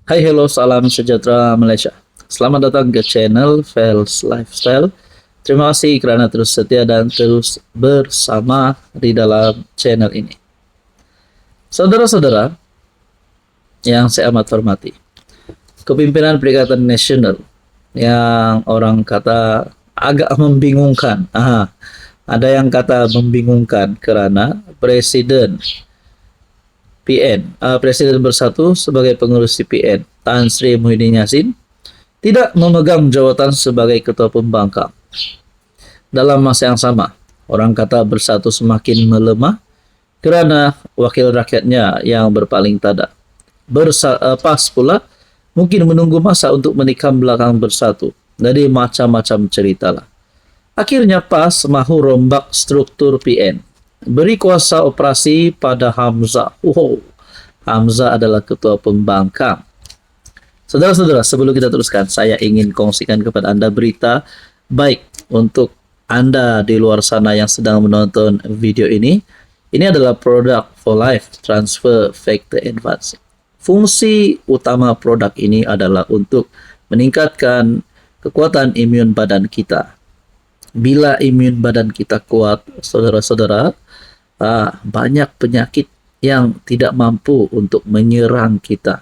Hai, hello, salam sejahtera Malaysia. Selamat datang ke channel Fels Lifestyle. Terima kasih karena terus setia dan terus bersama di dalam channel ini. Saudara-saudara yang saya amat hormati, kepimpinan Perikatan Nasional yang orang kata agak membingungkan. Ada yang kata membingungkan karena Presiden Presiden Bersatu sebagai pengurus CPN, Tan Sri Muhyiddin Yassin, tidak memegang jawatan sebagai Ketua Pembangkang. Dalam masa yang sama, orang kata Bersatu semakin melemah karena wakil rakyatnya yang berpaling tada. Pas pula, mungkin menunggu masa untuk menikam belakang Bersatu. Jadi macam-macam ceritalah. Akhirnya PAS mahu rombak struktur PN. Beri kuasa operasi pada Hamzah. Wow, Hamzah adalah ketua pembangkang. Saudara-saudara, sebelum kita teruskan, saya ingin kongsikan kepada Anda berita baik untuk Anda di luar sana yang sedang menonton video ini. Ini adalah produk for life transfer factor advance. Fungsi utama produk ini adalah untuk meningkatkan kekuatan imun badan kita. Bila imun badan kita kuat, saudara-saudara, banyak penyakit yang tidak mampu untuk menyerang kita.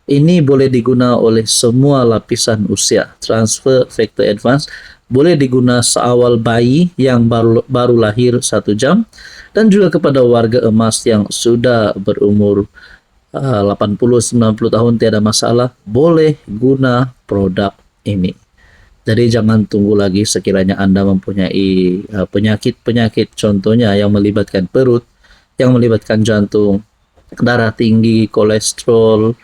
Ini boleh digunakan oleh semua lapisan usia. Transfer factor advance boleh digunakan seawal bayi yang baru lahir 1 jam dan juga kepada warga emas yang sudah berumur 80-90 tahun tiada masalah, boleh guna produk ini. Jadi jangan tunggu lagi sekiranya Anda mempunyai penyakit-penyakit contohnya yang melibatkan perut, yang melibatkan jantung, darah tinggi, kolesterol,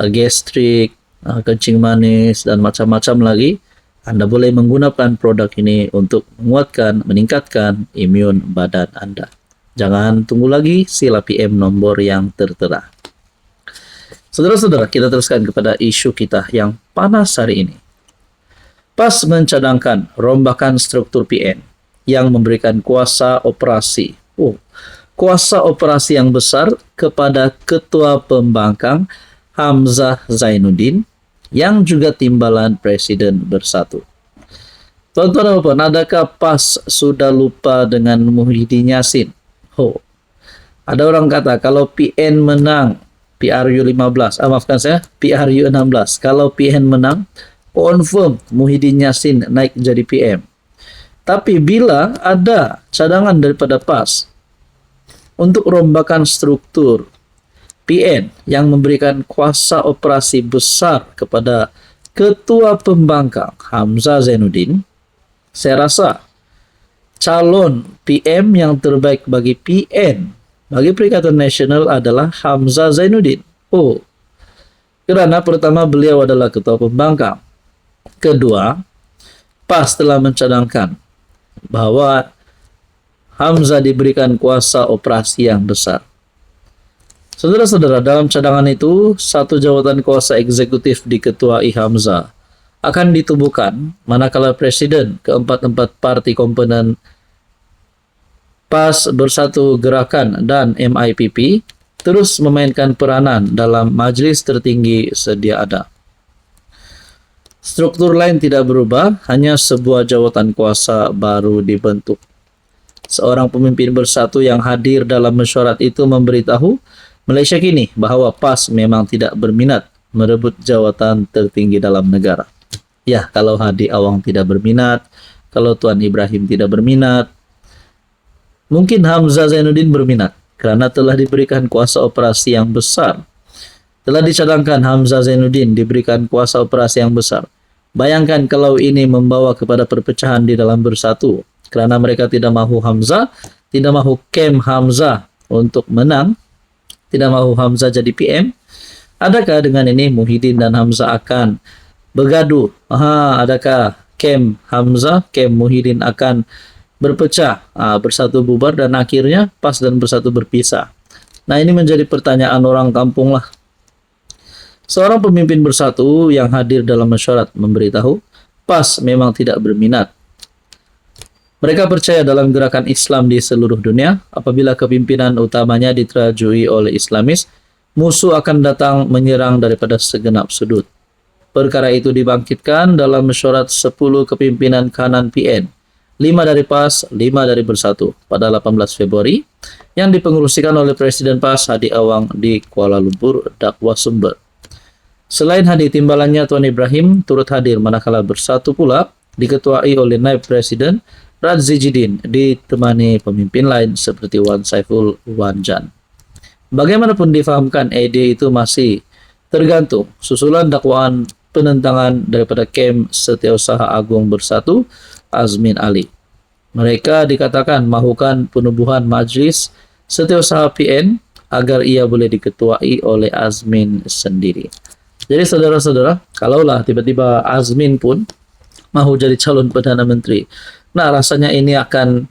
gastrik, kencing manis, dan macam-macam lagi. Anda boleh menggunakan produk ini untuk menguatkan, meningkatkan imun badan Anda. Jangan tunggu lagi, sila PM nomor yang tertera. Saudara-saudara, kita teruskan kepada isu kita yang panas hari ini. PAS mencadangkan rombakan struktur PN yang memberikan kuasa operasi. Kuasa operasi yang besar kepada Ketua Pembangkang Hamzah Zainuddin yang juga timbalan Presiden Bersatu. Tuan-tuan dan puan, adakah PAS sudah lupa dengan Muhyiddin Yassin? Ada orang kata kalau PN menang, PRU 15, maafkan saya, PRU 16. Kalau PN menang, confirm Muhyiddin Yassin naik jadi PM. Tapi bila ada cadangan daripada PAS untuk rombakan struktur PN yang memberikan kuasa operasi besar kepada Ketua Pembangkang Hamzah Zainuddin, saya rasa calon PM yang terbaik bagi PN, bagi Perikatan Nasional adalah Hamzah Zainuddin. Kerana pertama beliau adalah Ketua Pembangkang. Kedua, PAS telah mencadangkan bahwa Hamzah diberikan kuasa operasi yang besar. Saudara-saudara, dalam cadangan itu, satu jawatan kuasa eksekutif di Ketua Hamzah akan ditubuhkan manakala Presiden keempat-empat parti komponen PAS Bersatu Gerakan dan MIPP terus memainkan peranan dalam majlis tertinggi sedia ada. Struktur lain tidak berubah, hanya sebuah jawatan kuasa baru dibentuk. Seorang pemimpin Bersatu yang hadir dalam mesyuarat itu memberitahu Malaysia kini bahawa PAS memang tidak berminat merebut jawatan tertinggi dalam negara. Ya, kalau Hadi Awang tidak berminat, kalau Tuan Ibrahim tidak berminat, mungkin Hamzah Zainuddin berminat kerana telah diberikan kuasa operasi yang besar. Telah dicadangkan Hamzah Zainuddin diberikan kuasa operasi yang besar. Bayangkan kalau ini membawa kepada perpecahan di dalam Bersatu. Kerana mereka tidak mahu Hamzah, tidak mahu kem Hamzah untuk menang, tidak mahu Hamzah jadi PM. Adakah dengan ini Muhyiddin dan Hamzah akan bergaduh? Adakah kem Hamzah, kem Muhyiddin akan berpecah, Bersatu bubar dan akhirnya PAS dan Bersatu berpisah? Nah, ini menjadi pertanyaan orang kampung lah. Seorang pemimpin Bersatu yang hadir dalam mesyuarat memberitahu PAS memang tidak berminat. Mereka percaya dalam gerakan Islam di seluruh dunia. Apabila kepimpinan utamanya diterajui oleh Islamis, musuh akan datang menyerang daripada segenap sudut. Perkara itu dibangkitkan dalam mesyuarat 10 kepimpinan kanan PN, 5 dari PAS, 5 dari Bersatu pada 18 Februari yang dipengerusikan oleh Presiden PAS Hadi Awang di Kuala Lumpur, Dakwa Sumber. Selain hadir timbalannya, Tuan Ibrahim turut hadir manakala Bersatu pula diketuai oleh Naib Presiden Radzi Jidin ditemani pemimpin lain seperti Wan Saiful Wan Jan. Bagaimanapun difahamkan, ED itu masih tergantung susulan dakwaan penentangan daripada Kem Setiausaha Agung Bersatu Azmin Ali. Mereka dikatakan mahukan penubuhan Majlis Setiausaha PN agar ia boleh diketuai oleh Azmin sendiri. Jadi saudara-saudara, kalaulah tiba-tiba Azmin pun mahu jadi calon Perdana Menteri, nah rasanya ini akan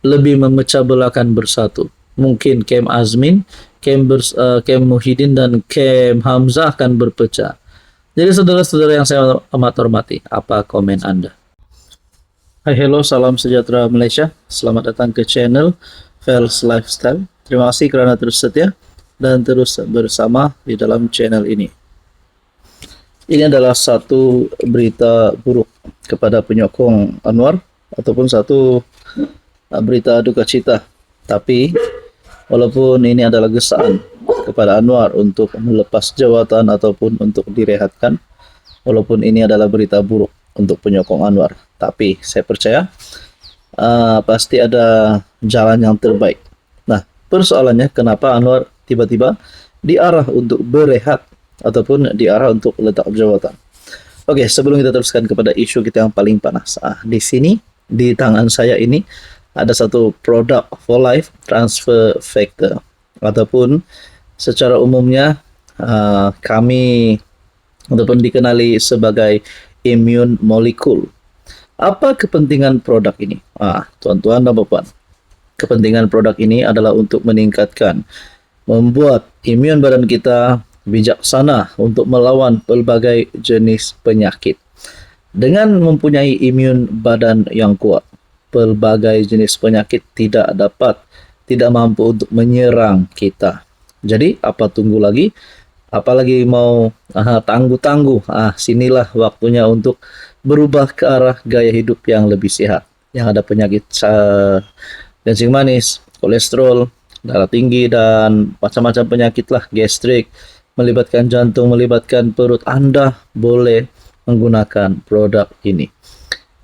lebih memecah belahkan Bersatu. Mungkin Kem Azmin, Kem Muhyiddin dan Kem Hamzah akan berpecah. Jadi saudara-saudara yang saya amat hormati, apa komen Anda? Hai, hello, salam sejahtera Malaysia. Selamat datang ke channel Fels Lifestyle. Terima kasih kerana terus setia dan terus bersama di dalam channel ini. Ini adalah satu berita buruk kepada penyokong Anwar ataupun satu berita duka cita. Tapi walaupun ini adalah gesaan kepada Anwar untuk melepas jawatan ataupun untuk direhatkan, walaupun ini adalah berita buruk untuk penyokong Anwar, tapi saya percaya pasti ada jalan yang terbaik. Nah, persoalannya kenapa Anwar tiba-tiba diarah untuk berehat ataupun diarah untuk letak jawatan. Oke, sebelum kita teruskan kepada isu kita yang paling panas, di sini di tangan saya ini ada satu produk for life transfer factor ataupun secara umumnya kami ataupun dikenali sebagai immune molecule. Apa kepentingan produk ini? Tuan-tuan dan puan, kepentingan produk ini adalah untuk meningkatkan, membuat imun badan kita bijaksana untuk melawan pelbagai jenis penyakit. Dengan mempunyai imun badan yang kuat, pelbagai jenis penyakit tidak mampu untuk menyerang kita. Jadi apa tunggu lagi? Apalagi mau tangguh-tangguh? Sinilah waktunya untuk berubah ke arah gaya hidup yang lebih sehat. Yang ada penyakit kencing manis, kolesterol, darah tinggi dan macam-macam penyakit lah, gastrik, melibatkan jantung, melibatkan perut. Anda boleh menggunakan produk ini.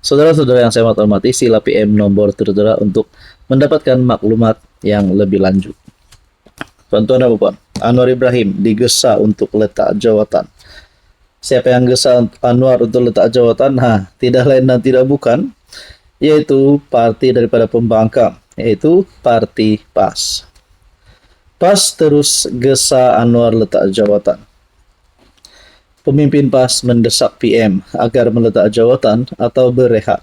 Saudara-saudara yang saya hormati, sila PM nomor tertera untuk mendapatkan maklumat yang lebih lanjut. Tuan-tuan dan puan, Anwar Ibrahim digesa untuk letak jawatan. Siapa yang gesa Anwar untuk letak jawatan? Tidak lain dan tidak bukan, yaitu parti daripada pembangkang, yaitu parti PAS. PAS terus gesa Anwar letak jawatan. Pemimpin PAS mendesak PM agar meletak jawatan atau berehat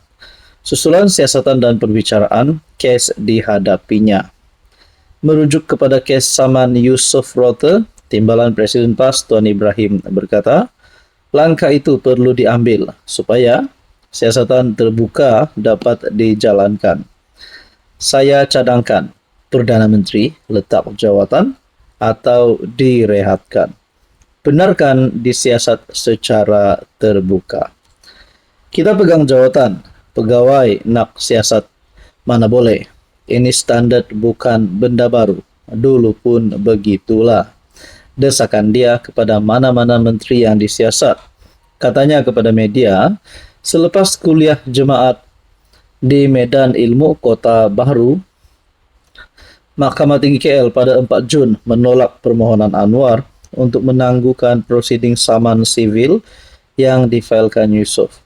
susulan siasatan dan perbicaraan kes dihadapinya. Merujuk kepada kes saman Yusof Rote, timbalan Presiden PAS Tuan Ibrahim berkata, langkah itu perlu diambil supaya siasatan terbuka dapat dijalankan. Saya cadangkan Perdana Menteri letak jawatan atau direhatkan. Benarkan disiasat secara terbuka. Kita pegang jawatan, pegawai nak siasat mana boleh. Ini standar, bukan benda baru. Dulu pun begitulah. Desakan dia kepada mana-mana menteri yang disiasat. Katanya kepada media, selepas kuliah jemaat di Medan Ilmu Kota Bahru, Mahkamah Tinggi KL pada 4 Jun menolak permohonan Anwar untuk menangguhkan prosiding saman sivil yang difailkan Yusof.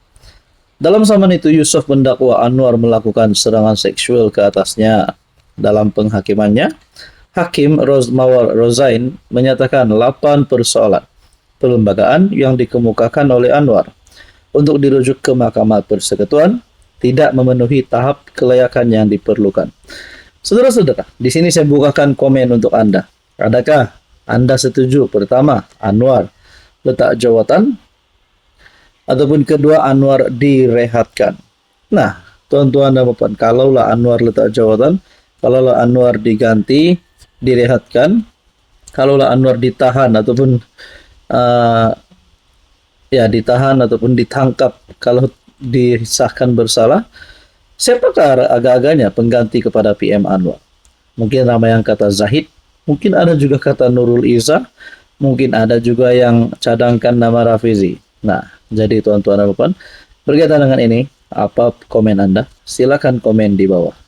Dalam saman itu, Yusof mendakwa Anwar melakukan serangan seksual ke atasnya. Dalam penghakimannya, Hakim Mawar Rozain menyatakan 8 persoalan perlembagaan yang dikemukakan oleh Anwar untuk dirujuk ke Mahkamah Persekutuan tidak memenuhi tahap kelayakan yang diperlukan. Saudara-saudara, di sini saya bukakan komen untuk Anda. Adakah Anda setuju? Pertama, Anwar letak jawatan, ataupun kedua, Anwar direhatkan. Nah, tuan-tuan dan puan, kalaulah Anwar letak jawatan, kalaulah Anwar diganti, direhatkan, Kalaulah Anwar ditahan ataupun uh, ya ditahan ataupun ditangkap, kalau disahkan bersalah, siapakah agak-agaknya pengganti kepada PM Anwar? Mungkin ramai yang kata Zahid, mungkin ada juga kata Nurul Izzah, mungkin ada juga yang cadangkan nama Rafizi. Nah, jadi tuan-tuan dan puan, berkaitan dengan ini, apa komen Anda? Silakan komen di bawah.